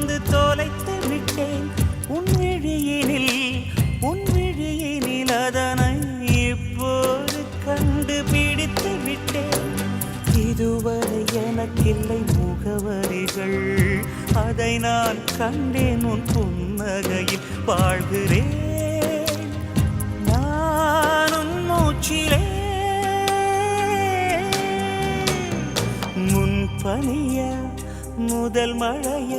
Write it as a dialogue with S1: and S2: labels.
S1: மறந்து தொலைத்து விட்டேன் உன் விழியினில் அதனை இப்போது கண்டுபிடித்து விட்டேன். இதுவரை எனக்கில்லை முகவரிகள், அதை நான் கண்டேன் உன் புன்னகையில் வாழ்கிறேன் நானும் மூச்சிலே. முன் பனியா முதல் மழையா